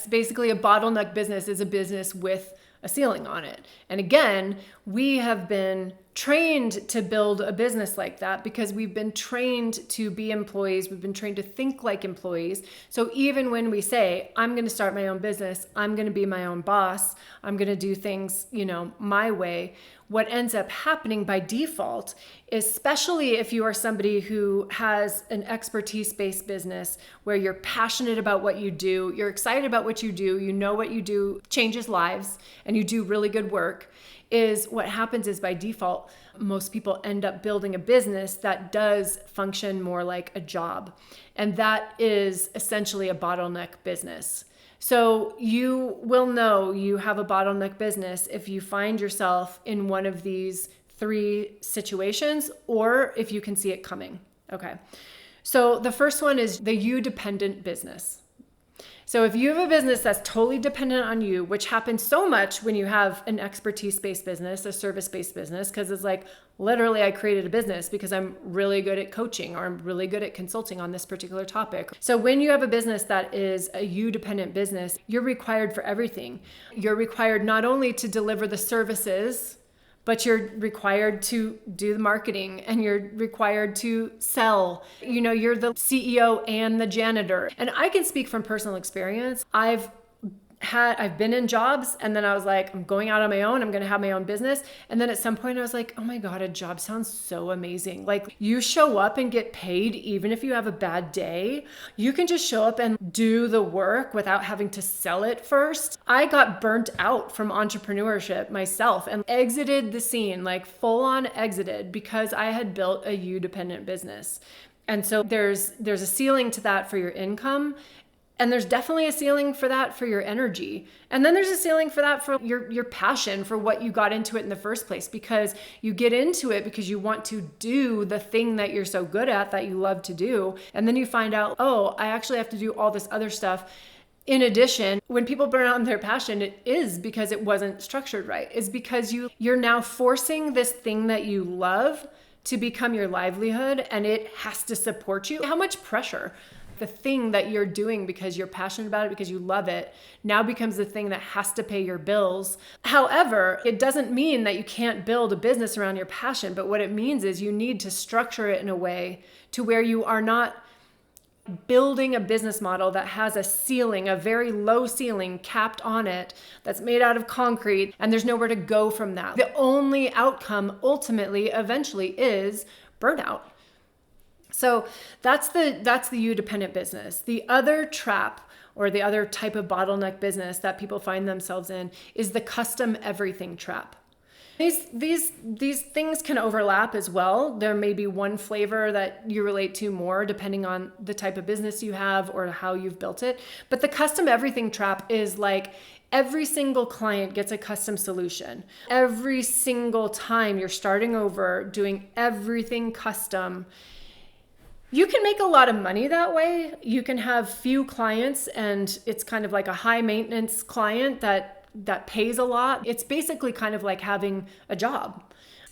Basically, a bottleneck business is a business with a ceiling on it. And again, we have been trained to build a business like that because we've been trained to be employees. We've been trained to think like employees. So even when we say, I'm going to start my own business, I'm going to be my own boss, I'm going to do things, my way, what ends up happening by default, especially if you are somebody who has an expertise-based business where you're passionate about what you do, you're excited about what you do, you know what you do changes lives, and you do really good work, is what happens is by default, most people end up building a business that does function more like a job. And that is essentially a bottleneck business. So you will know you have a bottleneck business if you find yourself in one of these 3 situations, or if you can see it coming. Okay. So the first one is the you-dependent business. So if you have a business that's totally dependent on you, which happens so much when you have an expertise-based business, a service-based business, because it's like, literally, I created a business because I'm really good at coaching or I'm really good at consulting on this particular topic. So when you have a business that is a you-dependent business, you're required for everything. You're required not only to deliver the services, but you're required to do the marketing and you're required to sell. You're the CEO and the janitor. And I can speak from personal experience. I've been in jobs and then I was like, I'm going out on my own. I'm going to have my own business. And then at some point I was like, oh my God, a job sounds so amazing. Like, you show up and get paid even if you have a bad day. You can just show up and do the work without having to sell it first. I got burnt out from entrepreneurship myself and exited the scene, like full on exited, because I had built a you-dependent business. And so there's a ceiling to that for your income. And there's definitely a ceiling for that for your energy. And then there's a ceiling for that for your passion for what you got into it in the first place, because you get into it because you want to do the thing that you're so good at, that you love to do. And then you find out, oh, I actually have to do all this other stuff. In addition, when people burn out in their passion, it is because it wasn't structured right. It's because you're now forcing this thing that you love to become your livelihood, and it has to support you. How much pressure? The thing that you're doing because you're passionate about it, because you love it, now becomes the thing that has to pay your bills. However, it doesn't mean that you can't build a business around your passion, but what it means is you need to structure it in a way to where you are not building a business model that has a ceiling, a very low ceiling capped on it, that's made out of concrete, and there's nowhere to go from that. The only outcome ultimately, eventually, is burnout. So that's the you-dependent business. The other trap, or the other type of bottleneck business that people find themselves in, is the custom everything trap. These things can overlap as well. There may be one flavor that you relate to more depending on the type of business you have or how you've built it. But the custom everything trap is like, every single client gets a custom solution. Every single time you're starting over, doing everything custom. You can make a lot of money that way. You can have few clients and it's kind of like a high maintenance client that pays a lot. It's basically kind of like having a job,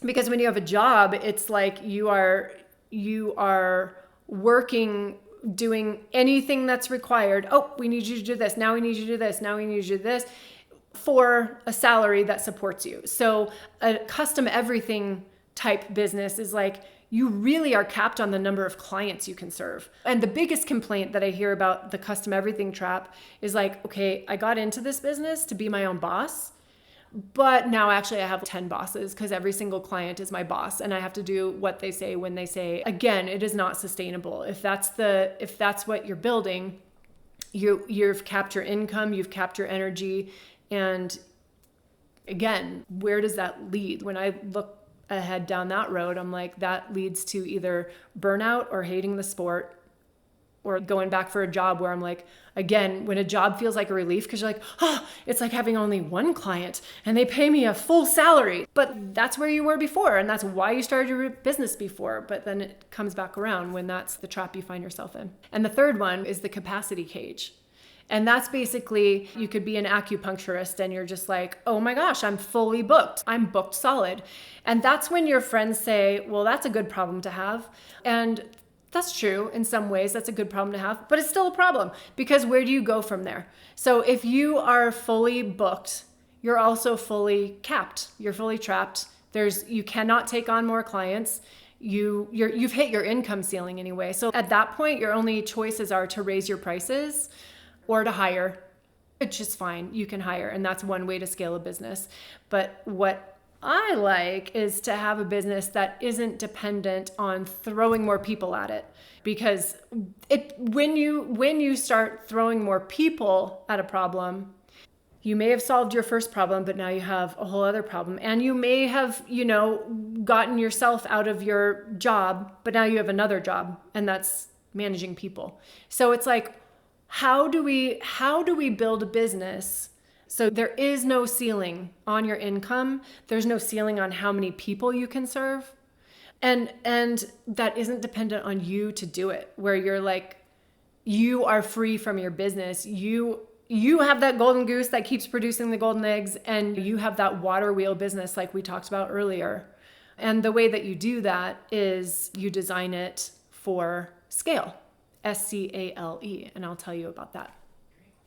because when you have a job, it's like you are working, doing anything that's required. Oh, we need you to do this. Now we need you to do this. Now we need you to do this, for a salary that supports you. So a custom everything type business is like, you really are capped on the number of clients you can serve. And the biggest complaint that I hear about the custom everything trap is like, okay, I got into this business to be my own boss, but now actually I have 10 bosses because every single client is my boss and I have to do what they say when they say. Again, it is not sustainable. If that's what you're building, you've capped your income, you've capped your energy. And again, where does that lead? When I look ahead down that road, I'm like, that leads to either burnout or hating the sport, or going back for a job where I'm like, again, when a job feels like a relief because you're like, oh, it's like having only one client and they pay me a full salary. But that's where you were before, and that's why you started your business before. But then it comes back around when that's the trap you find yourself in. And the third one is the capacity cage. And that's basically, you could be an acupuncturist and you're just like, oh my gosh, I'm fully booked. I'm booked solid. And that's when your friends say, well, that's a good problem to have. And That's true. In some ways, that's a good problem to have, but it's still a problem because where do you go from there? So if you are fully booked, you're also fully capped. You're fully trapped. You cannot take on more clients. You've hit your income ceiling anyway. So at that point, your only choices are to raise your prices or to hire, which is fine. You can hire, and that's one way to scale a business. But what I like is to have a business that isn't dependent on throwing more people at it, because when you start throwing more people at a problem, you may have solved your first problem, but now you have a whole other problem, and you may have, gotten yourself out of your job, but now you have another job, and that's managing people. So it's like, how do we build a business so there is no ceiling on your income? There's no ceiling on how many people you can serve. And that isn't dependent on you to do it, where you're like, you are free from your business. You have that golden goose that keeps producing the golden eggs, and you have that water wheel business like we talked about earlier. And the way that you do that is you design it for scale, SCALE, and I'll tell you about that.